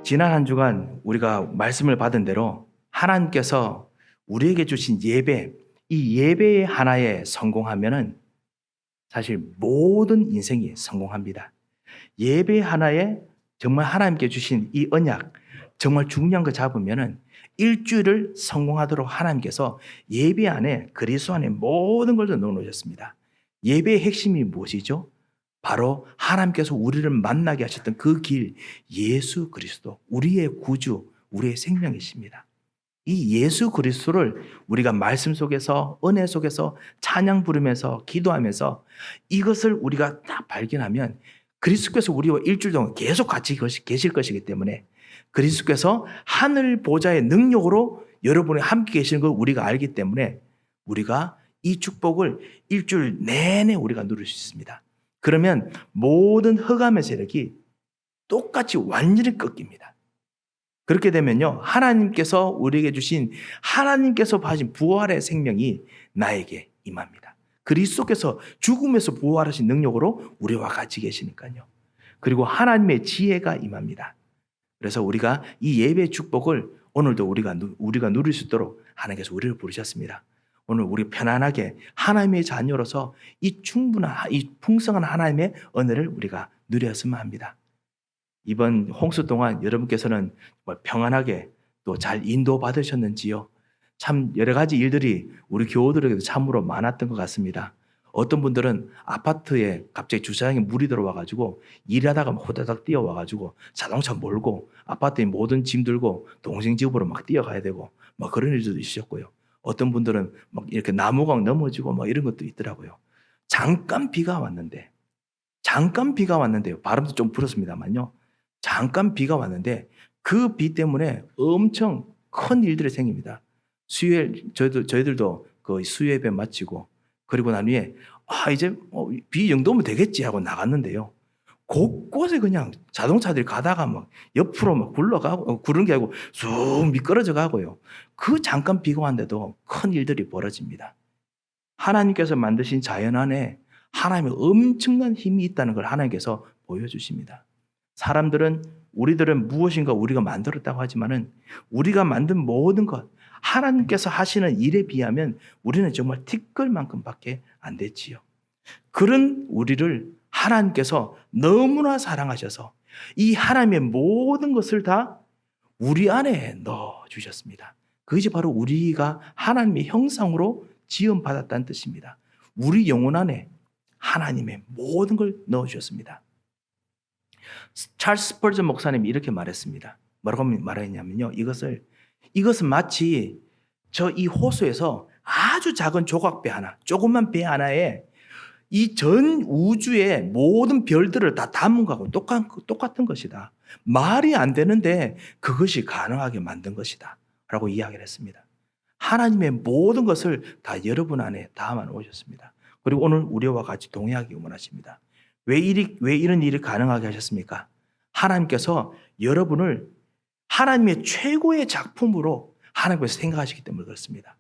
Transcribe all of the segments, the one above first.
지난 한 주간 우리가 말씀을 받은 대로 하나님께서 우리에게 주신 예배, 이 예배의 하나에 성공하면은 사실 모든 인생이 성공합니다. 예배 하나에 정말 하나님께 주신 이 언약, 정말 중요한 거 잡으면은 일주일을 성공하도록 하나님께서 예배 안에 그리스도 안에 모든 걸 넣어 놓으셨습니다. 예배의 핵심이 무엇이죠? 바로 하나님께서 우리를 만나게 하셨던 그 길, 예수 그리스도, 우리의 구주, 우리의 생명이십니다. 이 예수 그리스도를 우리가 말씀 속에서, 은혜 속에서 찬양 부르면서 기도하면서 이것을 우리가 딱 발견하면 그리스도께서 우리와 일주일 동안 계속 같이 계실 것이기 때문에 그리스도께서 하늘 보좌의 능력으로 여러분이 함께 계시는 걸 우리가 알기 때문에 우리가 이 축복을 일주일 내내 우리가 누릴 수 있습니다. 그러면 모든 흑암의 세력이 똑같이 완전히 꺾입니다. 그렇게 되면요, 하나님께서 우리에게 주신 하나님께서 하신 부활의 생명이 나에게 임합니다. 그리스도께서 죽음에서 부활하신 능력으로 우리와 같이 계시니까요. 그리고 하나님의 지혜가 임합니다. 그래서 우리가 이 예배의 축복을 오늘도 우리가 누릴 수 있도록 하나님께서 우리를 부르셨습니다. 오늘 우리 편안하게 하나님의 자녀로서 이 충분한, 이 풍성한 하나님의 은혜를 우리가 누렸으면 합니다. 이번 홍수 동안 여러분께서는 평안하게 또 잘 인도받으셨는지요? 참 여러 가지 일들이 우리 교우들에게도 참으로 많았던 것 같습니다. 어떤 분들은 아파트에 갑자기 주차장에 물이 들어와가지고 일하다가 호다닥 뛰어와가지고 자동차 몰고 아파트에 모든 짐 들고 동생 집으로 막 뛰어가야 되고 막 그런 일들도 있으셨고요. 어떤 분들은 막 이렇게 나무강 넘어지고 막 이런 것도 있더라고요. 잠깐 비가 왔는데요. 바람도 좀 불었습니다만요. 잠깐 비가 왔는데 그 비 때문에 엄청 큰 일들이 생깁니다. 저희들도 그 수요예배 마치고 그리고 난 후에 이제 비 정도면 되겠지 하고 나갔는데요. 곳곳에 그냥 자동차들이 가다가 막 옆으로 막 굴러가고, 구르는 게 아니고 쑥 미끄러져 가고요. 그 잠깐 비가 왔는데도 큰 일들이 벌어집니다. 하나님께서 만드신 자연 안에 하나님의 엄청난 힘이 있다는 걸 하나님께서 보여주십니다. 우리들은 무엇인가 우리가 만들었다고 하지만은 우리가 만든 모든 것, 하나님께서 하시는 일에 비하면 우리는 정말 티끌만큼밖에 안 됐지요. 그런 우리를 하나님께서 너무나 사랑하셔서 이 하나님의 모든 것을 다 우리 안에 넣어주셨습니다. 그것이 바로 우리가 하나님의 형상으로 지음받았다는 뜻입니다. 우리 영혼 안에 하나님의 모든 걸 넣어주셨습니다. 찰스 스펄전 목사님이 이렇게 말했습니다. 뭐라고 말했냐면요. 이것은 마치 이 호수에서 아주 작은 조각배 하나, 조그만 배 하나에 이 전 우주의 모든 별들을 다 담은 거하고 똑같은 것이다. 말이 안 되는데 그것이 가능하게 만든 것이다. 라고 이야기를 했습니다. 하나님의 모든 것을 다 여러분 안에 담아 놓으셨습니다. 그리고 오늘 우리와 같이 동행하기 원하십니다. 왜 이런 일이 가능하게 하셨습니까? 하나님께서 여러분을 하나님의 최고의 작품으로 하나님께서 생각하시기 때문에 그렇습니다.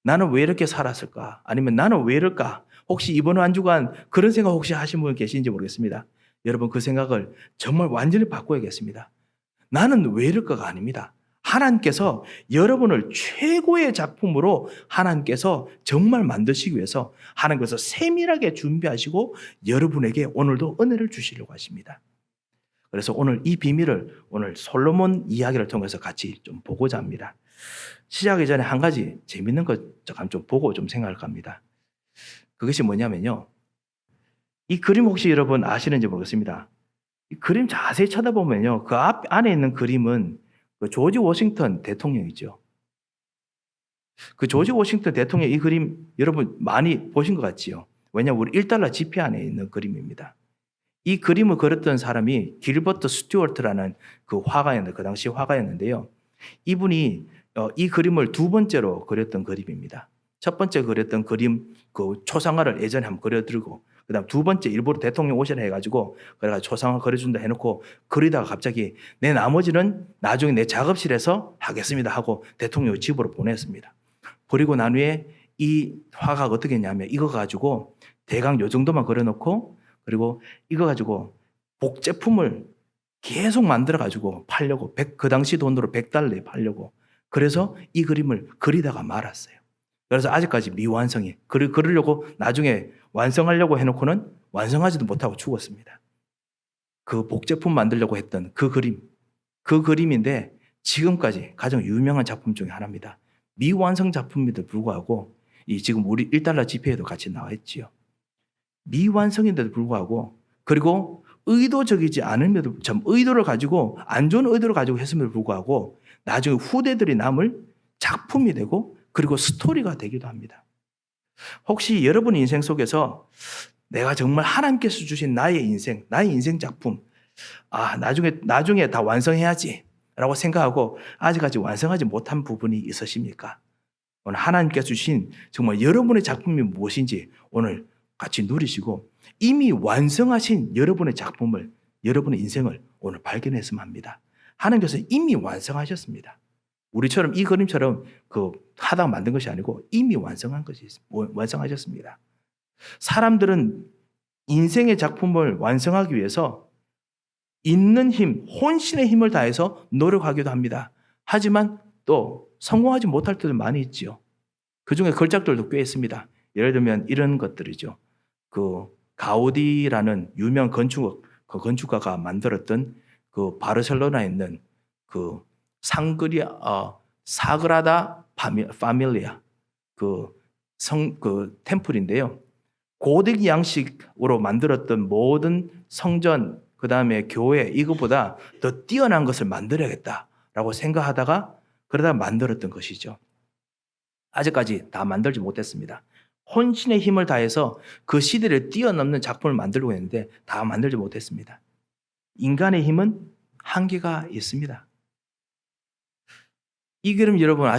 나는 왜 이렇게 살았을까? 아니면 나는 왜 이럴까? 혹시 이번 한 주간 그런 생각 혹시 하신 분 계신지 모르겠습니다. 여러분 그 생각을 정말 완전히 바꿔야겠습니다. 나는 왜 이럴까가 아닙니다. 하나님께서 여러분을 최고의 작품으로 하나님께서 정말 만드시기 위해서 하나님께서 세밀하게 준비하시고 여러분에게 오늘도 은혜를 주시려고 하십니다. 그래서 오늘 이 비밀을 오늘 솔로몬 이야기를 통해서 같이 좀 보고자 합니다. 시작하기 전에 한 가지 재밌는 것 좀 보고 좀 생각을 합니다. 그것이 뭐냐면요. 이 그림 혹시 여러분 아시는지 모르겠습니다. 이 그림 자세히 쳐다보면요. 그 안에 있는 그림은 그 조지 워싱턴 대통령이죠. 그 조지 워싱턴 대통령 이 그림 여러분 많이 보신 것 같지요. 왜냐하면 우리 1달러 지폐 안에 있는 그림입니다. 이 그림을 그렸던 사람이 길버트 스튜어트라는 그 화가였는데 그 당시 화가였는데요. 이분이 이 그림을 두 번째로 그렸던 그림입니다. 첫 번째 그렸던 그림 그 초상화를 예전에 한번 그려드리고 그다음 두 번째 일부러 대통령 오시라 해가지고 그래가 초상화 그려준다 해놓고 그리다가 갑자기 내 나머지는 나중에 내 작업실에서 하겠습니다 하고 대통령 집으로 보냈습니다. 그리고 난 후에 이 화가가 어떻게 했냐면 이거 가지고 대강 요 정도만 그려놓고 그리고 이거 가지고 복제품을 계속 만들어가지고 팔려고, 그 당시 돈으로 $100에 팔려고. 그래서 이 그림을 그리다가 말았어요. 그래서 아직까지 미완성이, 그리려고 나중에 완성하려고 해놓고는 완성하지도 못하고 죽었습니다. 그 복제품 만들려고 했던 그 그림인데 지금까지 가장 유명한 작품 중에 하나입니다. 미완성 작품임에도 불구하고 이 지금 우리 $1 지폐에도 같이 나와 있지요. 미완성인데도 불구하고, 그리고 의도적이지 않음에도, 참 의도를 가지고, 안 좋은 의도를 가지고 했음에도 불구하고 나중에 후대들이 남을 작품이 되고 그리고 스토리가 되기도 합니다. 혹시 여러분 인생 속에서 내가 정말 하나님께서 주신 나의 인생 작품, 나중에 다 완성해야지 라고 생각하고 아직까지 완성하지 못한 부분이 있으십니까? 오늘 하나님께서 주신 정말 여러분의 작품이 무엇인지 오늘 같이 누리시고, 이미 완성하신 여러분의 작품을, 여러분의 인생을 오늘 발견했으면 합니다. 하나님께서 이미 완성하셨습니다. 우리처럼 이 그림처럼 하다가 만든 것이 아니고 이미 완성하셨습니다. 사람들은 인생의 작품을 완성하기 위해서 있는 힘, 혼신의 힘을 다해서 노력하기도 합니다. 하지만 또 성공하지 못할 때도 많이 있지요. 그중에 걸작들도 꽤 있습니다. 예를 들면 이런 것들이죠. 가우디라는 유명 건축가가 만들었던 바르셀로나에 있는 사그라다 파밀리아 템플인데요. 고딕 양식으로 만들었던 모든 성전, 그 다음에 교회, 이것보다 더 뛰어난 것을 만들어야겠다라고 생각하다가 그러다 만들었던 것이죠. 아직까지 다 만들지 못했습니다. 혼신의 힘을 다해서 그 시대를 뛰어넘는 작품을 만들려고 했는데 다 만들지 못했습니다. 인간의 힘은 한계가 있습니다. 이 그림 여러분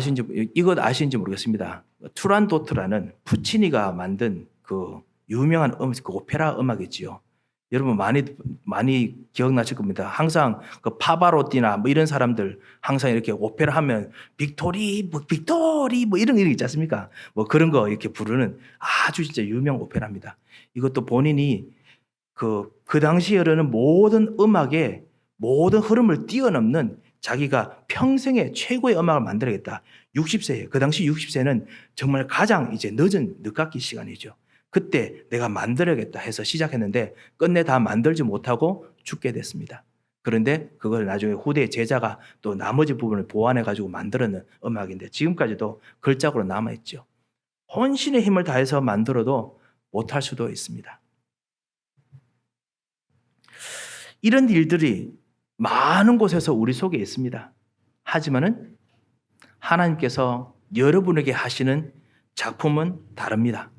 이것 아시는지 모르겠습니다. 투란도트라는 푸치니가 만든 유명한 오페라 음악이지요. 여러분 많이 기억나실 겁니다. 항상 파바로티나 이런 사람들 항상 이렇게 오페라 하면 빅토리 이런 거 있지 않습니까? 그런 거 이렇게 부르는 아주 진짜 유명 오페라입니다. 이것도 본인이 그 당시에 흐르는 모든 음악의 모든 흐름을 뛰어넘는 자기가 평생의 최고의 음악을 만들어야겠다. 60세에, 그 당시 60세는 정말 가장 이제 늦깎이 시간이죠. 그때 내가 만들어야겠다 해서 시작했는데 끝내 다 만들지 못하고 죽게 됐습니다. 그런데 그걸 나중에 후대의 제자가 또 나머지 부분을 보완해가지고 만들어낸 음악인데 지금까지도 걸작으로 남아있죠. 혼신의 힘을 다해서 만들어도 못할 수도 있습니다. 이런 일들이 많은 곳에서 우리 속에 있습니다. 하지만은 하나님께서 여러분에게 하시는 작품은 다릅니다.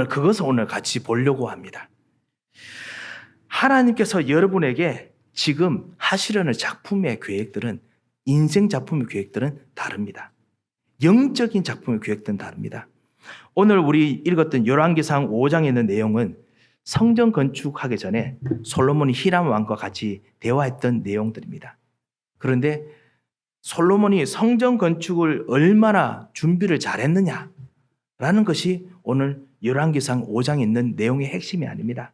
그것을 같이 보려고 합니다. 하나님께서 여러분에게 지금 하시려는 작품의 계획들은, 인생 작품의 계획들은 다릅니다. 영적인 작품의 계획들은 다릅니다. 오늘 우리 읽었던 열왕기상 5장에 있는 내용은 성전 건축하기 전에 솔로몬이 히람 왕과 같이 대화했던 내용들입니다. 그런데 솔로몬이 성전 건축을 얼마나 준비를 잘했느냐라는 것이 오늘 열왕기상 5장에 있는 내용의 핵심이 아닙니다.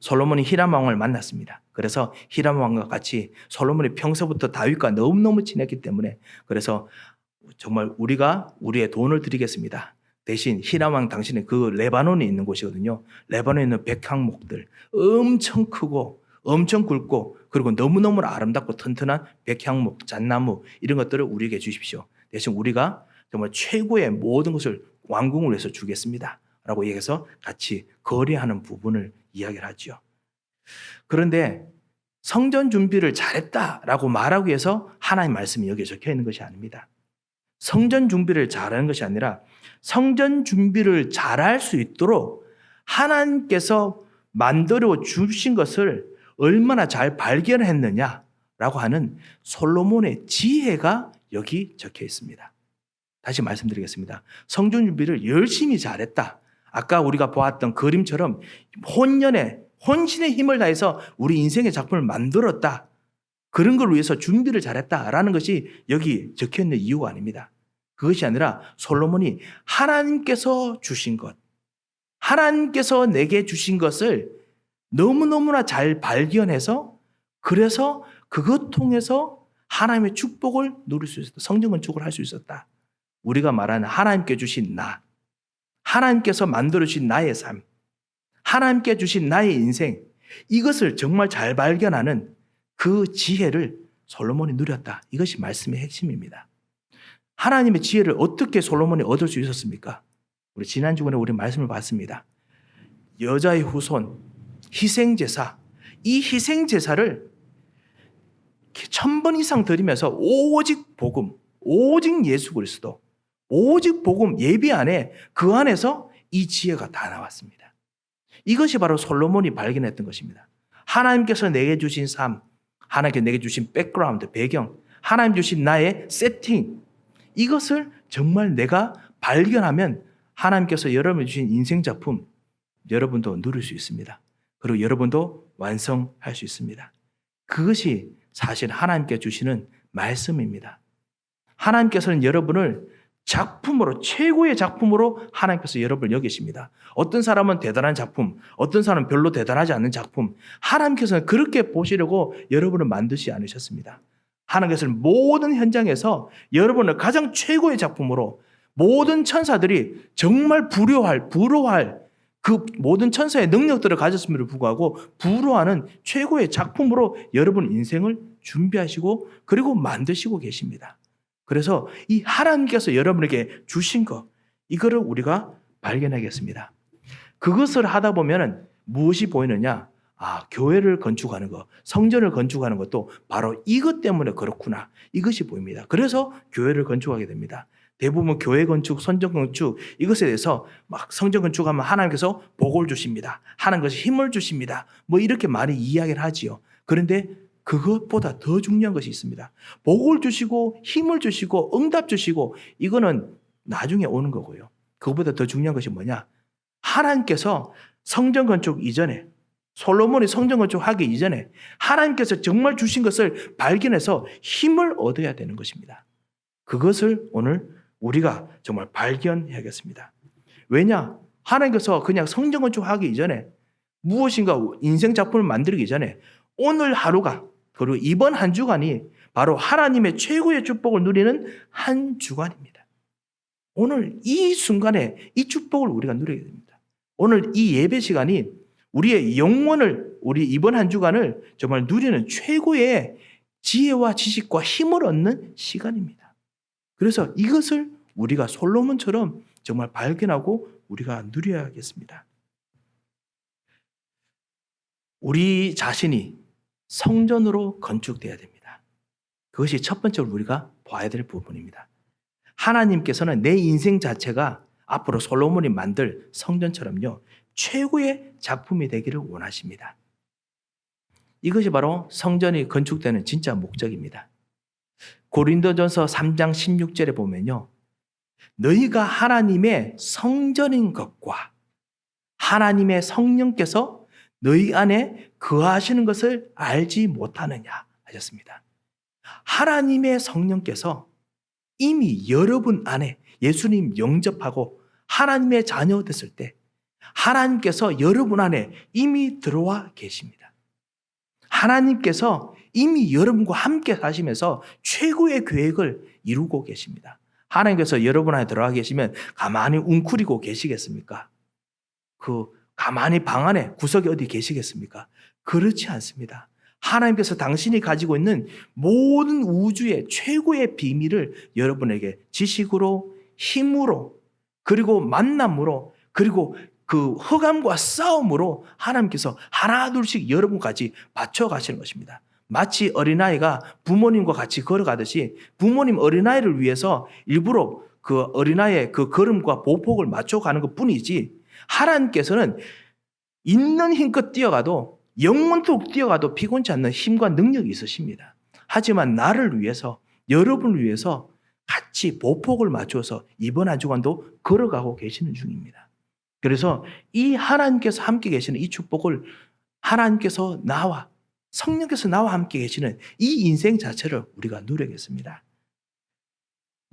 솔로몬이 히람 왕을 만났습니다. 그래서 히람 왕과 같이 솔로몬이 평소부터 다윗과 너무너무 친했기 때문에 그래서 정말 우리가 우리의 돈을 드리겠습니다. 대신 히람 왕 당신의 레바논에 있는 곳이거든요. 레바논에 있는 백향목들 엄청 크고 엄청 굵고 그리고 너무너무 아름답고 튼튼한 백향목, 잣나무 이런 것들을 우리에게 주십시오. 대신 우리가 정말 최고의 모든 것을 왕궁을 위해서 주겠습니다. 라고 얘기해서 같이 거래하는 부분을 이야기를 하죠. 그런데 성전 준비를 잘했다라고 말하기 위해서 하나님 말씀이 여기에 적혀 있는 것이 아닙니다. 성전 준비를 잘하는 것이 아니라 성전 준비를 잘할 수 있도록 하나님께서 만들어 주신 것을 얼마나 잘 발견했느냐라고 하는 솔로몬의 지혜가 여기 적혀 있습니다. 다시 말씀드리겠습니다. 성전 준비를 열심히 잘했다. 아까 우리가 보았던 그림처럼 혼신의 힘을 다해서 우리 인생의 작품을 만들었다. 그런 걸 위해서 준비를 잘했다라는 것이 여기 적혀 있는 이유가 아닙니다. 그것이 아니라 솔로몬이 하나님께서 주신 것, 하나님께서 내게 주신 것을 너무너무나 잘 발견해서 그래서 그것 통해서 하나님의 축복을 누릴 수 있었다. 성전 건축을 할 수 있었다. 우리가 말하는 하나님께 주신 나, 하나님께서 만들어주신 나의 삶, 하나님께 주신 나의 인생, 이것을 정말 잘 발견하는 그 지혜를 솔로몬이 누렸다. 이것이 말씀의 핵심입니다. 하나님의 지혜를 어떻게 솔로몬이 얻을 수 있었습니까? 우리 지난 주간에 우리 말씀을 봤습니다. 여자의 후손, 희생제사, 이 희생제사를 1000번 이상 드리면서 오직 복음, 오직 예수 그리스도, 오직 복음 예비 안에 그 안에서 이 지혜가 다 나왔습니다. 이것이 바로 솔로몬이 발견했던 것입니다. 하나님께서 내게 주신 삶, 하나님께서 내게 주신 백그라운드, 배경, 하나님 주신 나의 세팅, 이것을 정말 내가 발견하면 하나님께서 여러분이 주신 인생 작품 여러분도 누릴 수 있습니다. 그리고 여러분도 완성할 수 있습니다. 그것이 사실 하나님께 주시는 말씀입니다. 하나님께서는 여러분을 작품으로, 최고의 작품으로 하나님께서 여러분을 여기십니다. 어떤 사람은 대단한 작품, 어떤 사람은 별로 대단하지 않는 작품, 하나님께서는 그렇게 보시려고 여러분을 만드시지 않으셨습니다. 하나님께서는 모든 현장에서 여러분을 가장 최고의 작품으로, 모든 천사들이 정말 부러워할 그 모든 천사의 능력들을 가졌음에도 불구하고 부러워하는 최고의 작품으로 여러분 인생을 준비하시고 그리고 만드시고 계십니다. 그래서 이 하나님께서 여러분에게 주신 것, 이거를 우리가 발견하겠습니다. 그것을 하다 보면 무엇이 보이느냐? 교회를 건축하는 것, 성전을 건축하는 것도 바로 이것 때문에 그렇구나. 이것이 보입니다. 그래서 교회를 건축하게 됩니다. 대부분 교회 건축, 성전 건축, 이것에 대해서 막 성전 건축하면 하나님께서 복을 주십니다. 하나님께서 힘을 주십니다. 뭐 이렇게 많이 이야기를 하지요. 그런데 그것보다 더 중요한 것이 있습니다. 복을 주시고 힘을 주시고 응답 주시고 이거는 나중에 오는 거고요. 그것보다 더 중요한 것이 뭐냐? 하나님께서 성전 건축 이전에, 솔로몬이 성전 건축하기 이전에 하나님께서 정말 주신 것을 발견해서 힘을 얻어야 되는 것입니다. 그것을 오늘 우리가 정말 발견해야겠습니다. 왜냐? 하나님께서 그냥 성전 건축하기 이전에 무엇인가 인생 작품을 만들기 전에 오늘 하루가, 그리고 이번 한 주간이 바로 하나님의 최고의 축복을 누리는 한 주간입니다. 오늘 이 순간에 이 축복을 우리가 누리게 됩니다. 오늘 이 예배 시간이 우리의 영혼을, 우리 이번 한 주간을 정말 누리는 최고의 지혜와 지식과 힘을 얻는 시간입니다. 그래서 이것을 우리가 솔로몬처럼 정말 발견하고 우리가 누려야겠습니다. 우리 자신이 성전으로 건축되어야 됩니다. 그것이 첫 번째로 우리가 봐야 될 부분입니다. 하나님께서는 내 인생 자체가 앞으로 솔로몬이 만들 성전처럼요, 최고의 작품이 되기를 원하십니다. 이것이 바로 성전이 건축되는 진짜 목적입니다. 고린도전서 3장 16절에 보면요, 너희가 하나님의 성전인 것과 하나님의 성령께서 너희 안에 거하시는 것을 알지 못하느냐 하셨습니다. 하나님의 성령께서 이미 여러분 안에 예수님 영접하고 하나님의 자녀 됐을 때 하나님께서 여러분 안에 이미 들어와 계십니다. 하나님께서 이미 여러분과 함께 사시면서 최고의 계획을 이루고 계십니다. 하나님께서 여러분 안에 들어가 계시면 가만히 웅크리고 계시겠습니까? 가만히 방 안에 구석에 어디 계시겠습니까? 그렇지 않습니다. 하나님께서 당신이 가지고 있는 모든 우주의 최고의 비밀을 여러분에게 지식으로, 힘으로, 그리고 만남으로, 그리고 그 흑암과 싸움으로 하나님께서 하나둘씩 여러분까지 바쳐가시는 것입니다. 마치 어린아이가 부모님과 같이 걸어가듯이 부모님 어린아이를 위해서 일부러 그 어린아이의 그 걸음과 보폭을 맞춰가는 것 뿐이지, 하나님께서는 있는 힘껏 뛰어가도, 영원토록 뛰어가도 피곤치 않는 힘과 능력이 있으십니다. 하지만 나를 위해서, 여러분을 위해서 같이 보폭을 맞춰서 이번 한 주간도 걸어가고 계시는 중입니다. 그래서 이 하나님께서 함께 계시는 이 축복을, 하나님께서 나와, 성령께서 나와 함께 계시는 이 인생 자체를 우리가 누려야겠습니다.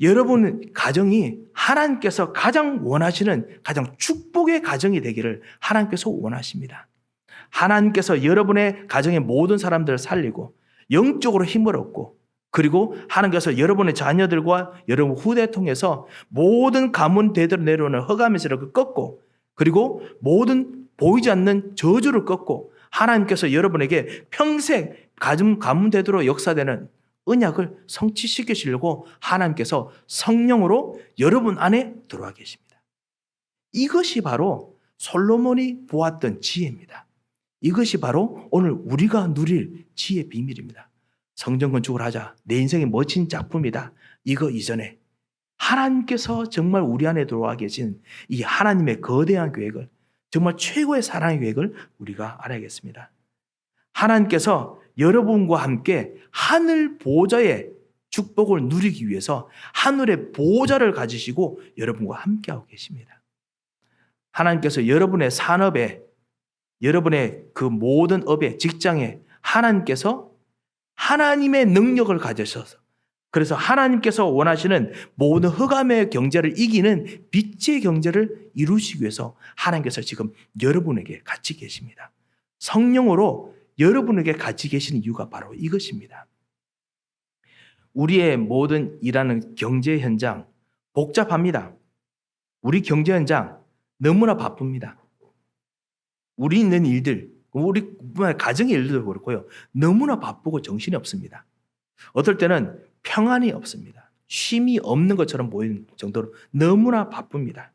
여러분 가정이 하나님께서 가장 원하시는 가장 축복의 가정이 되기를 하나님께서 원하십니다. 하나님께서 여러분의 가정의 모든 사람들을 살리고 영적으로 힘을 얻고, 그리고 하나님께서 여러분의 자녀들과 여러분 후대 통해서 모든 가문 대대로 내려오는 흑암에서를 꺾고, 그리고 모든 보이지 않는 저주를 꺾고 하나님께서 여러분에게 평생 가문 대대로 역사되는 언약을 성취시키시려고 하나님께서 성령으로 여러분 안에 들어와 계십니다. 이것이 바로 솔로몬이 보았던 지혜입니다. 이것이 바로 오늘 우리가 누릴 지혜의 비밀입니다. 성전 건축을 하자. 내 인생의 멋진 작품이다. 이거 이전에 하나님께서 정말 우리 안에 들어와 계신 이 하나님의 거대한 계획을, 정말 최고의 사랑의 계획을 우리가 알아야겠습니다. 하나님께서 여러분과 함께 하늘 보좌의 축복을 누리기 위해서 하늘의 보좌를 가지시고 여러분과 함께하고 계십니다. 하나님께서 여러분의 산업에, 여러분의 그 모든 업에, 직장에 하나님께서 하나님의 능력을 가지셔서, 그래서 하나님께서 원하시는 모든 흑암의 경제를 이기는 빛의 경제를 이루시기 위해서 하나님께서 지금 여러분에게 같이 계십니다. 성령으로 여러분에게 같이 계시는 이유가 바로 이것입니다. 우리의 모든 일하는 경제 현장 복잡합니다. 우리 경제 현장 너무나 바쁩니다. 우리 있는 일들, 우리 가정의 일들도 그렇고요. 너무나 바쁘고 정신이 없습니다. 어떨 때는 평안이 없습니다. 쉼이 없는 것처럼 보이는 정도로 너무나 바쁩니다.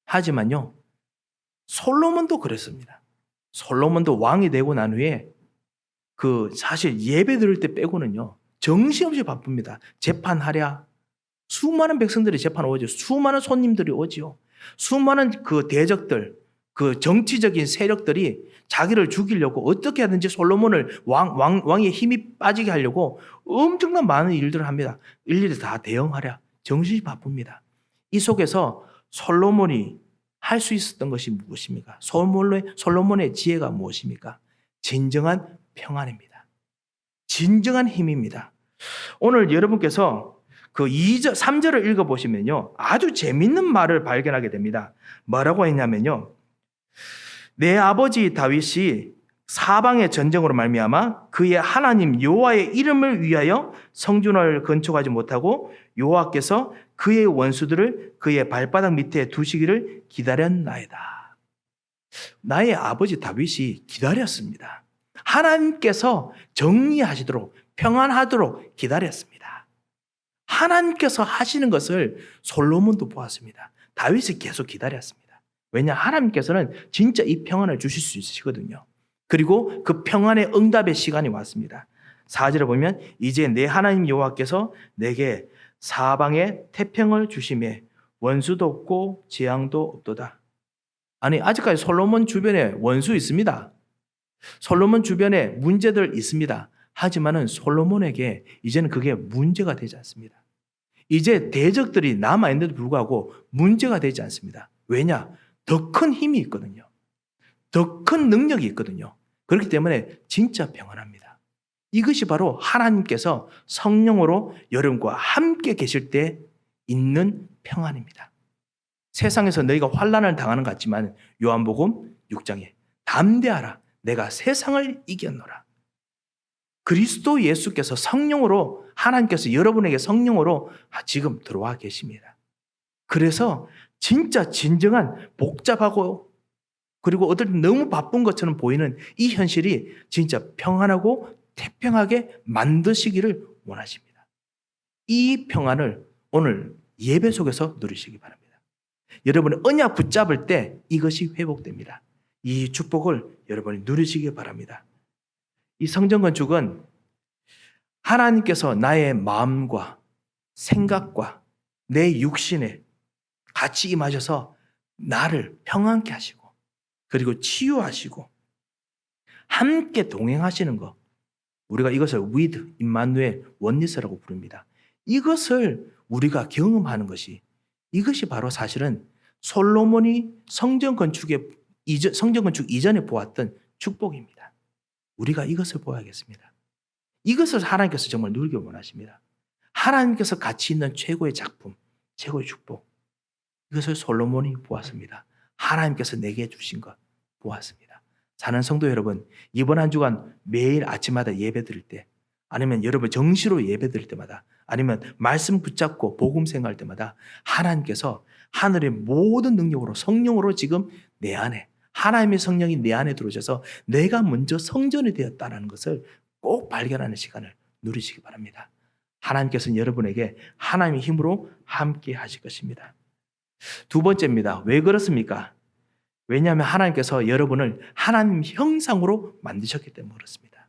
하지만요, 솔로몬도 그랬습니다. 솔로몬도 왕이 되고 난 후에 사실 예배 드릴 때 빼고는요, 정신없이 바쁩니다. 재판하랴. 수많은 백성들이 재판 오죠. 수많은 손님들이 오지요. 수많은 그 대적들, 그 정치적인 세력들이 자기를 죽이려고 어떻게 하든지 솔로몬을 왕의 힘이 빠지게 하려고 엄청난 많은 일들을 합니다. 일일이 다 대응하랴. 정신이 바쁩니다. 이 속에서 솔로몬이 할 수 있었던 것이 무엇입니까? 솔로몬의 지혜가 무엇입니까? 진정한 평안입니다. 진정한 힘입니다. 오늘 여러분께서 그 3절을 읽어보시면요, 아주 재밌는 말을 발견하게 됩니다. 뭐라고 했냐면요, 내 아버지 다윗이 사방의 전쟁으로 말미암아 그의 하나님 여호와의 이름을 위하여 성전을 건축하지 못하고 여호와께서 그의 원수들을 그의 발바닥 밑에 두시기를 기다렸나이다. 나의 아버지 다윗이 기다렸습니다. 하나님께서 정리하시도록, 평안하도록 기다렸습니다. 하나님께서 하시는 것을 솔로몬도 보았습니다. 다윗이 계속 기다렸습니다. 왜냐? 하나님께서는 진짜 이 평안을 주실 수 있으시거든요. 그리고 그 평안의 응답의 시간이 왔습니다. 4절에 보면 이제 내 하나님 여호와께서 내게 사방에 태평을 주심에 원수도 없고 재앙도 없도다. 아니, 아직까지 솔로몬 주변에 원수 있습니다. 솔로몬 주변에 문제들 있습니다. 하지만은 솔로몬에게 이제는 그게 문제가 되지 않습니다. 이제 대적들이 남아있는데도 불구하고 문제가 되지 않습니다. 왜냐? 더 큰 힘이 있거든요. 더 큰 능력이 있거든요. 그렇기 때문에 진짜 평안합니다. 이것이 바로 하나님께서 성령으로 여러분과 함께 계실 때 있는 평안입니다. 세상에서 너희가 환난을 당하는 것 같지만 요한복음 6장에 담대하라, 내가 세상을 이겼노라. 그리스도 예수께서 성령으로, 하나님께서 여러분에게 성령으로 지금 들어와 계십니다. 그래서 진짜 진정한 복잡하고 그리고 어떨 때 너무 바쁜 것처럼 보이는 이 현실이 진짜 평안하고 태평하게 만드시기를 원하십니다. 이 평안을 오늘 예배 속에서 누리시기 바랍니다. 여러분의 언약 붙잡을 때 이것이 회복됩니다. 이 축복을 여러분이 누리시기 바랍니다. 이 성전 건축은 하나님께서 나의 마음과 생각과 내 육신에 같이 임하셔서 나를 평안케 하시고, 그리고 치유하시고 함께 동행하시는 것, 우리가 이것을 with 임마누엘 원리스라고 부릅니다. 이것을 우리가 경험하는 것이, 이것이 바로 사실은 솔로몬이 성전 건축 이전에 보았던 축복입니다. 우리가 이것을 보아야겠습니다. 이것을 하나님께서 정말 누리기 원하십니다. 하나님께서 가치 있는 최고의 작품, 최고의 축복, 이것을 솔로몬이 보았습니다. 하나님께서 내게 주신 것 보았습니다. 사는 성도 여러분, 이번 한 주간 매일 아침마다 예배 드릴 때, 아니면 여러분 정시로 예배 드릴 때마다, 아니면 말씀 붙잡고 복음 생활할 때마다 하나님께서 하늘의 모든 능력으로, 성령으로 지금 내 안에, 하나님의 성령이 내 안에 들어오셔서 내가 먼저 성전이 되었다는 것을 꼭 발견하는 시간을 누리시기 바랍니다. 하나님께서는 여러분에게 하나님의 힘으로 함께 하실 것입니다. 두 번째입니다. 왜 그렇습니까? 왜냐하면 하나님께서 여러분을 하나님 형상으로 만드셨기 때문에 그렇습니다.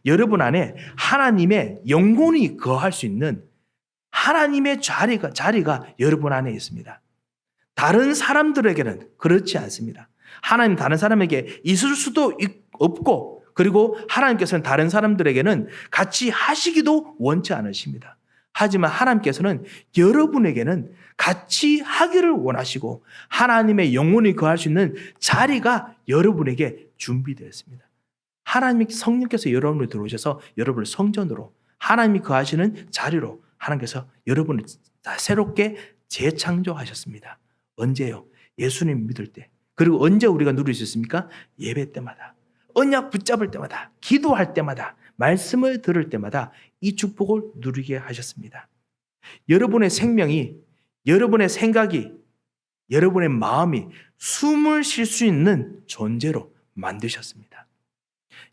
여러분 안에 하나님의 영혼이 거할 수 있는 하나님의 자리가 여러분 안에 있습니다. 다른 사람들에게는 그렇지 않습니다. 하나님 다른 사람에게 있을 수도 없고, 그리고 하나님께서는 다른 사람들에게는 같이 하시기도 원치 않으십니다. 하지만 하나님께서는 여러분에게는 같이 하기를 원하시고 하나님의 영혼이 거할 수 있는 자리가 여러분에게 준비되어 있습니다. 하나님의 성령께서 여러분을 들어오셔서 여러분을 성전으로, 하나님이 거하시는 자리로 하나님께서 여러분을 새롭게 재창조하셨습니다. 언제요? 예수님 믿을 때. 그리고 언제 우리가 누릴 수 있습니까? 예배 때마다, 언약 붙잡을 때마다, 기도할 때마다, 말씀을 들을 때마다 이 축복을 누리게 하셨습니다. 여러분의 생명이, 여러분의 생각이, 여러분의 마음이 숨을 쉴 수 있는 존재로 만드셨습니다.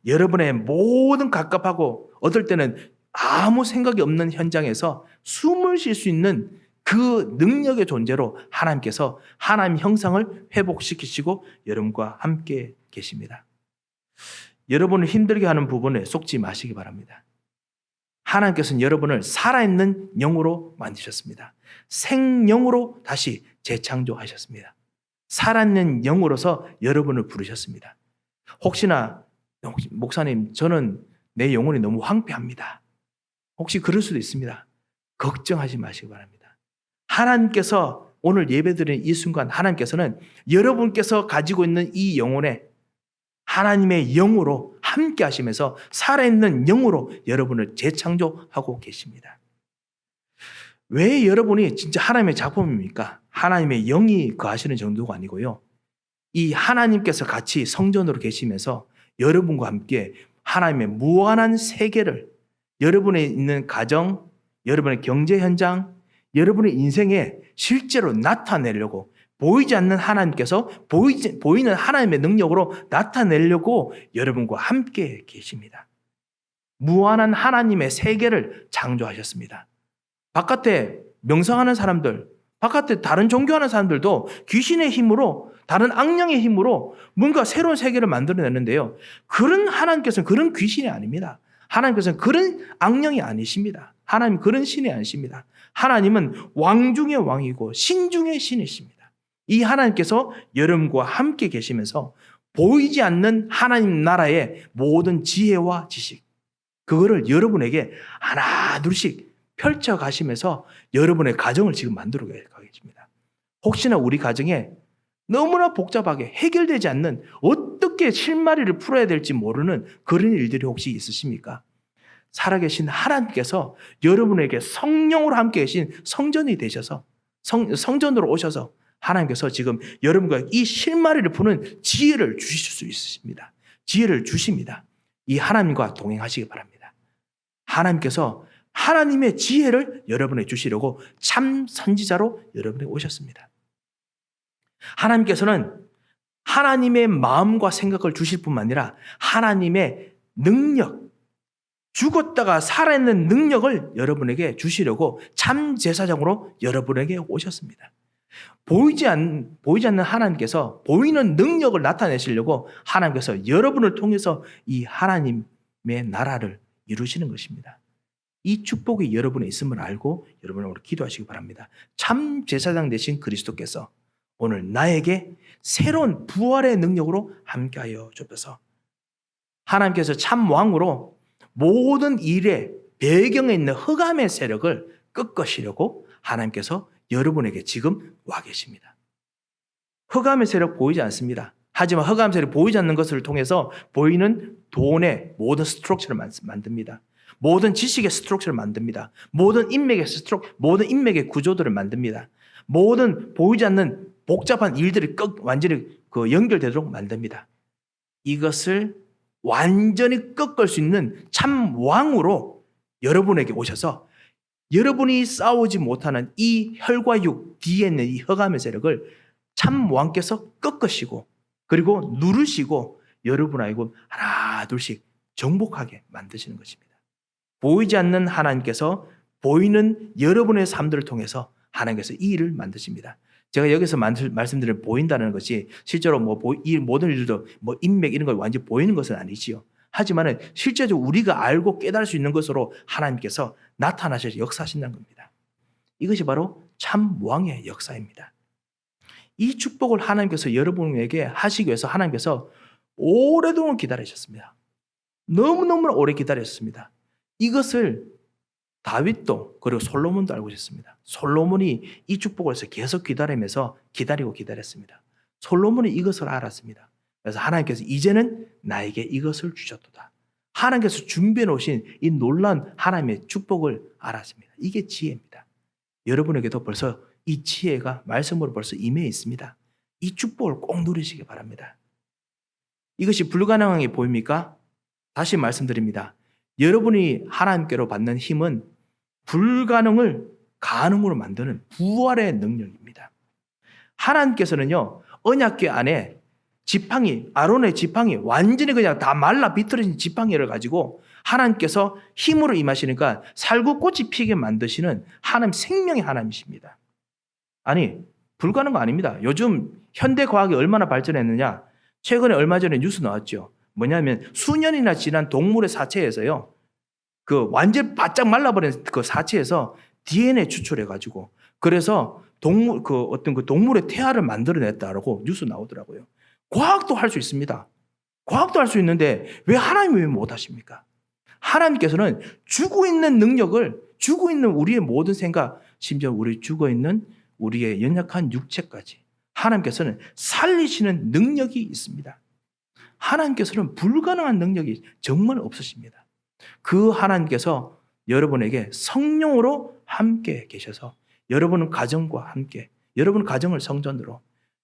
여러분의 모든 갑갑하고 어떨 때는 아무 생각이 없는 현장에서 숨을 쉴 수 있는 그 능력의 존재로 하나님께서 하나님 형상을 회복시키시고 여러분과 함께 계십니다. 여러분을 힘들게 하는 부분에 속지 마시기 바랍니다. 하나님께서는 여러분을 살아있는 영으로 만드셨습니다. 생영으로 다시 재창조하셨습니다. 살아있는 영으로서 여러분을 부르셨습니다. 혹시나 목사님, 저는 내 영혼이 너무 황폐합니다. 혹시 그럴 수도 있습니다. 걱정하지 마시기 바랍니다. 하나님께서 오늘 예배드리는 이 순간 하나님께서는 여러분께서 가지고 있는 이 영혼에 하나님의 영으로 함께 하시면서 살아있는 영으로 여러분을 재창조하고 계십니다. 왜 여러분이 진짜 하나님의 작품입니까? 하나님의 영이 거하시는 정도가 아니고요. 이 하나님께서 같이 성전으로 계시면서 여러분과 함께 하나님의 무한한 세계를 여러분의 있는 가정, 여러분의 경제 현장, 여러분의 인생에 실제로 나타내려고 보이지 않는 하나님께서 보이는 하나님의 능력으로 나타내려고 여러분과 함께 계십니다. 무한한 하나님의 세계를 창조하셨습니다. 바깥에 명상하는 사람들, 바깥에 다른 종교하는 사람들도 귀신의 힘으로, 다른 악령의 힘으로 뭔가 새로운 세계를 만들어내는데요. 그런 하나님께서는 그런 귀신이 아닙니다. 하나님께서는 그런 악령이 아니십니다. 하나님 그런 신이 아니십니다. 하나님은 왕 중의 왕이고 신 중의 신이십니다. 이 하나님께서 여러분과 함께 계시면서 보이지 않는 하나님 나라의 모든 지혜와 지식, 그거를 여러분에게 하나 둘씩 펼쳐가시면서 여러분의 가정을 지금 만들어 가겠습니다. 혹시나 우리 가정에 너무나 복잡하게 해결되지 않는, 어떻게 실마리를 풀어야 될지 모르는 그런 일들이 혹시 있으십니까? 살아계신 하나님께서 여러분에게 성령으로 함께 계신 성전이 되셔서 성전으로 오셔서 하나님께서 지금 여러분과 이 실마리를 푸는 지혜를 주실 수 있으십니다. 지혜를 주십니다. 이 하나님과 동행하시기 바랍니다. 하나님께서 하나님의 지혜를 여러분에게 주시려고 참 선지자로 여러분에게 오셨습니다. 하나님께서는 하나님의 마음과 생각을 주실 뿐만 아니라 하나님의 능력, 죽었다가 살아있는 능력을 여러분에게 주시려고 참 제사장으로 여러분에게 오셨습니다. 보이지 않는 하나님께서 보이는 능력을 나타내시려고 하나님께서 여러분을 통해서 이 하나님의 나라를 이루시는 것입니다. 이 축복이 여러분에 있음을 알고 여러분은 오늘 기도하시기 바랍니다. 참 제사장 되신 그리스도께서 오늘 나에게 새로운 부활의 능력으로 함께하여 주옵소서. 하나님께서 참 왕으로 모든 일의 배경에 있는 흑암의 세력을 꺾으시려고 하나님께서 여러분에게 지금 와 계십니다. 흑암의 세력 보이지 않습니다. 하지만 흑암의 세력 보이지 않는 것을 통해서 보이는 돈의 모든 스트럭처를 만듭니다. 모든 지식의 스트럭처를 만듭니다. 모든 인맥의 구조들을 만듭니다. 모든 보이지 않는 복잡한 일들이 완전히 연결되도록 만듭니다. 이것을 완전히 꺾을 수 있는 참 왕으로 여러분에게 오셔서 여러분이 싸우지 못하는 이 혈과 육 뒤에 있는 이 흑암의 세력을 참 왕께서 꺾으시고 그리고 누르시고 여러분하고 하나 둘씩 정복하게 만드시는 것입니다. 보이지 않는 하나님께서 보이는 여러분의 삶들을 통해서 하나님께서 이 일을 만드십니다. 제가 여기서 말씀드린 보인다는 것이 실제로 이 모든 일도 인맥 이런 걸 완전히 보이는 것은 아니지요. 하지만 실제적으로 우리가 알고 깨달을 수 있는 것으로 하나님께서 나타나셔서 역사하신다는 겁니다. 이것이 바로 참 왕의 역사입니다. 이 축복을 하나님께서 여러분에게 하시기 위해서 하나님께서 오래동안 기다리셨습니다. 너무너무 오래 기다렸습니다. 이것을 다윗도 그리고 솔로몬도 알고 있었습니다. 솔로몬이 이 축복을 계속 기다리고 기다렸습니다. 솔로몬이 이것을 알았습니다. 그래서 하나님께서 이제는 나에게 이것을 주셨도다. 하나님께서 준비해 놓으신 이 놀라운 하나님의 축복을 알았습니다. 이게 지혜입니다. 여러분에게도 벌써 이 지혜가 말씀으로 벌써 임해 있습니다. 이 축복을 꼭 누리시기 바랍니다. 이것이 불가능하게 보입니까? 다시 말씀드립니다. 여러분이 하나님께로 받는 힘은 불가능을 가능으로 만드는 부활의 능력입니다. 하나님께서는요, 언약궤 안에 아론의 지팡이, 완전히 그냥 다 말라 비틀어진 지팡이를 가지고 하나님께서 힘으로 임하시니까 살구꽃이 피게 만드시는 하나님, 생명의 하나님이십니다. 아니, 불가능한 거 아닙니다. 요즘 현대 과학이 얼마나 발전했느냐? 최근에 얼마 전에 뉴스 나왔죠. 뭐냐면 수년이나 지난 동물의 사체에서요, 완전 바짝 말라버린 그 사체에서 DNA 추출해가지고 그래서 동물의 태아를 만들어냈다라고 뉴스 나오더라고요. 과학도 할 수 있습니다. 과학도 할 수 있는데 왜 하나님이 왜 못하십니까? 하나님께서는 죽어 있는 능력을, 죽어 있는 우리의 모든 생각, 심지어 우리 죽어 있는 우리의 연약한 육체까지 하나님께서는 살리시는 능력이 있습니다. 하나님께서는 불가능한 능력이 정말 없으십니다. 그 하나님께서 여러분에게 성령으로 함께 계셔서 여러분의 가정과 함께, 여러분 가정을 성전으로,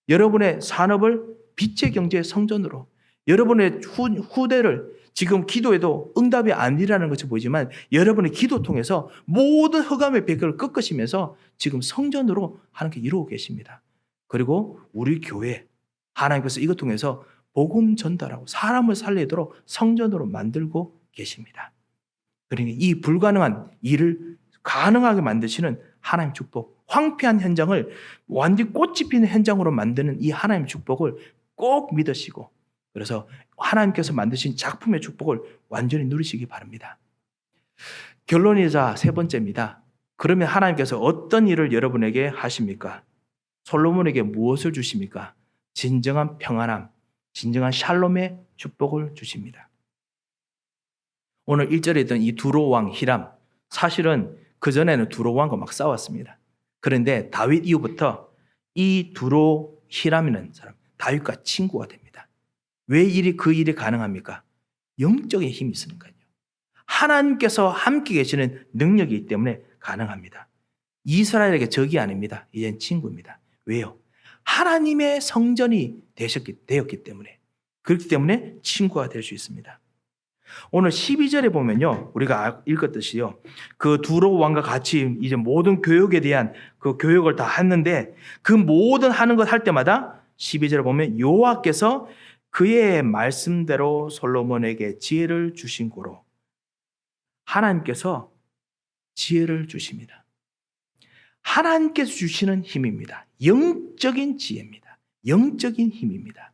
여러분의 산업을 빛의 경제의 성전으로, 여러분의 후대를 지금 기도해도 응답이 아니라는 것이 보이지만 여러분의 기도 통해서 모든 흑암의 백을 꺾으시면서 지금 성전으로 하나님께 이루고 계십니다. 그리고 우리 교회, 하나님께서 이것 통해서 복음 전달하고 사람을 살리도록 성전으로 만들고 계십니다. 그러니 이 불가능한 일을 가능하게 만드시는 하나님 축복, 황폐한 현장을 완전히 꽃이 피는 현장으로 만드는 이 하나님 축복을 꼭 믿으시고, 그래서 하나님께서 만드신 작품의 축복을 완전히 누리시기 바랍니다. 결론이자 세 번째입니다. 그러면 하나님께서 어떤 일을 여러분에게 하십니까? 솔로몬에게 무엇을 주십니까? 진정한 평안함, 진정한 샬롬의 축복을 주십니다. 오늘 1절에 있던 이 두로 왕 히람, 사실은 그전에는 두로 왕과 막 싸웠습니다. 그런데 다윗 이후부터 이 두로 히람이라는 사람, 다윗과 친구가 됩니다. 왜 그 일이 가능합니까? 영적인 힘이 있으니까요. 하나님께서 함께 계시는 능력이 있기 때문에 가능합니다. 이스라엘에게 적이 아닙니다. 이젠 친구입니다. 왜요? 하나님의 성전이 되었기 때문에, 그렇기 때문에 친구가 될 수 있습니다. 오늘 12절에 보면요, 우리가 읽었듯이요, 그 두로 왕과 같이 이제 모든 교육에 대한 그 교육을 다 했는데, 그 모든 하는 것 할 때마다 12절에 보면 여호와께서 그의 말씀대로 솔로몬에게 지혜를 주신 고로, 하나님께서 지혜를 주십니다. 하나님께서 주시는 힘입니다. 영적인 지혜입니다. 영적인 힘입니다.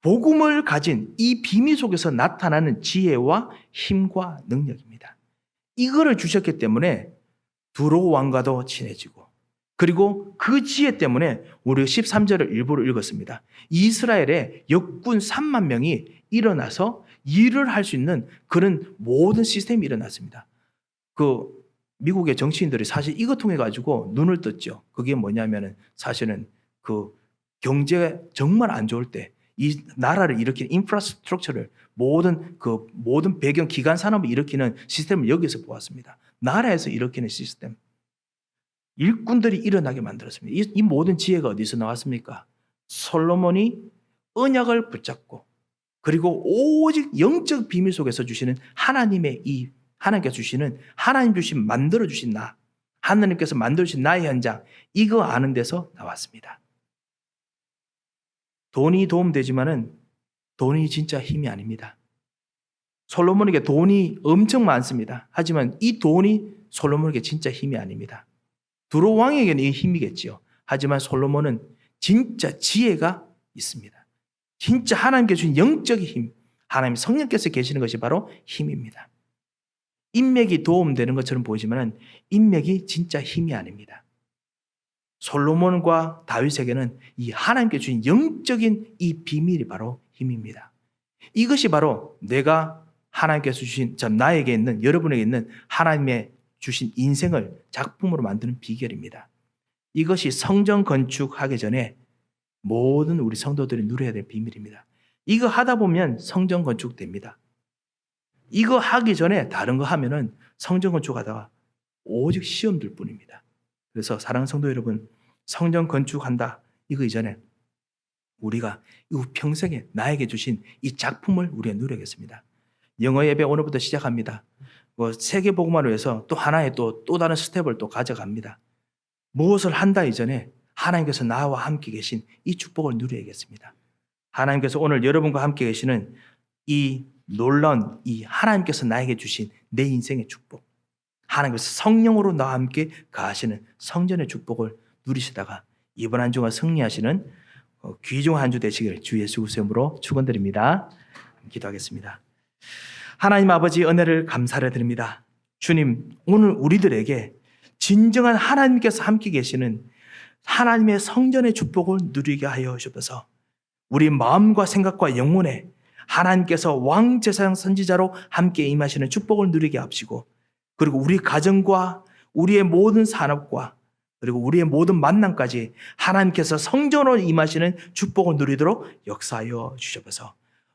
복음을 가진 이 비밀 속에서 나타나는 지혜와 힘과 능력입니다. 이거를 주셨기 때문에 두로 왕과도 친해지고, 그리고 그 지혜 때문에 우리 13절을 일부러 읽었습니다. 이스라엘에 역군 3만 명이 일어나서 일을 할 수 있는 그런 모든 시스템이 일어났습니다. 미국의 정치인들이 사실 이것 통해 가지고 눈을 떴죠. 그게 뭐냐면은 사실은 경제가 정말 안 좋을 때 이 나라를 일으키는 인프라스트럭처를 모든 배경 기간 산업을 일으키는 시스템을 여기서 보았습니다. 나라에서 일으키는 시스템. 일꾼들이 일어나게 만들었습니다. 이 모든 지혜가 어디서 나왔습니까? 솔로몬이 언약을 붙잡고 그리고 오직 영적 비밀 속에서 주시는 하나님의 하나님께서 주시는 하나님 주신 만들어 주신 나, 하나님께서 만들어 주신 나의 현장, 이거 아는 데서 나왔습니다. 돈이 도움되지만은 돈이 진짜 힘이 아닙니다. 솔로몬에게 돈이 엄청 많습니다. 하지만 이 돈이 솔로몬에게 진짜 힘이 아닙니다. 두로 왕에게는 이 힘이겠지요. 하지만 솔로몬은 진짜 지혜가 있습니다. 진짜 하나님께 주신 영적인 힘, 하나님 성령께서 계시는 것이 바로 힘입니다. 인맥이 도움되는 것처럼 보이지만 인맥이 진짜 힘이 아닙니다. 솔로몬과 다윗에게는 이 하나님께 주신 영적인 이 비밀이 바로 힘입니다. 이것이 바로 내가 하나님께서 주신, 나에게 있는, 여러분에게 있는 하나님의 주신 인생을 작품으로 만드는 비결입니다. 이것이 성전 건축하기 전에 모든 우리 성도들이 누려야 될 비밀입니다. 이거 하다 보면 성전 건축됩니다. 이거 하기 전에 다른 거 하면은 성전 건축하다가 오직 시험 들 뿐입니다. 그래서 사랑하는 성도 여러분, 성전 건축한다 이거 이전에 우리가 이 평생에 나에게 주신 이 작품을 우리가 누려야겠습니다. 영어 예배 오늘부터 시작합니다. 세계 복음화를 위해서 또 하나의 또 다른 스텝을 또 가져갑니다. 무엇을 한다 이전에 하나님께서 나와 함께 계신 이 축복을 누려야겠습니다. 하나님께서 오늘 여러분과 함께 계시는 이 놀라운 이 하나님께서 나에게 주신 내 인생의 축복, 하나님께서 성령으로 나와 함께 가하시는 성전의 축복을 누리시다가 이번 한 주가 승리하시는 귀중한 한 주 되시기를 주 예수 그리스도의 이름으로 축원드립니다. 기도하겠습니다. 하나님 아버지, 은혜를 감사를 드립니다. 주님, 오늘 우리들에게 진정한 하나님께서 함께 계시는 하나님의 성전의 축복을 누리게 하여 주셔서 우리 마음과 생각과 영혼에 하나님께서 왕제사장 선지자로 함께 임하시는 축복을 누리게 하시고, 그리고 우리 가정과 우리의 모든 산업과 그리고 우리의 모든 만남까지 하나님께서 성전으로 임하시는 축복을 누리도록 역사하여 주셔서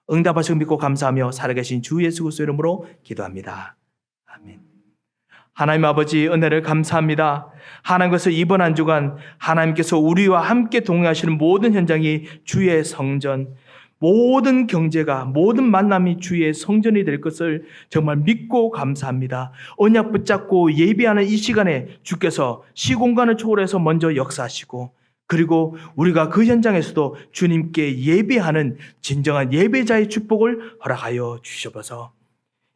응답하시고 믿고 감사하며 살아계신 주 예수 그리스도의 이름으로 기도합니다. 아멘. 하나님 아버지, 은혜를 감사합니다. 하나님께서 이번 한 주간 하나님께서 우리와 함께 동행하시는 모든 현장이 주의 성전, 모든 경제가, 모든 만남이 주의 성전이 될 것을 정말 믿고 감사합니다. 언약 붙잡고 예배하는 이 시간에 주께서 시공간을 초월해서 먼저 역사하시고, 그리고 우리가 그 현장에서도 주님께 예배하는 진정한 예배자의 축복을 허락하여 주셔서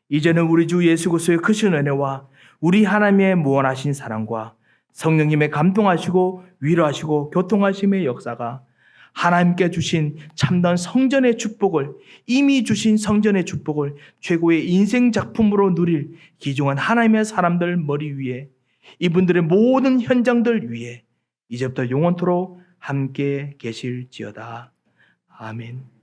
이제는 우리 주 예수 그리스도의 크신 은혜와 우리 하나님의 무한하신 사랑과 성령님의 감동하시고 위로하시고 교통하심의 역사가 하나님께 주신 참된 성전의 축복을, 이미 주신 성전의 축복을 최고의 인생 작품으로 누릴 귀중한 하나님의 사람들 머리 위에, 이분들의 모든 현장들 위에 이제부터 영원토록 함께 계실지어다. 아멘.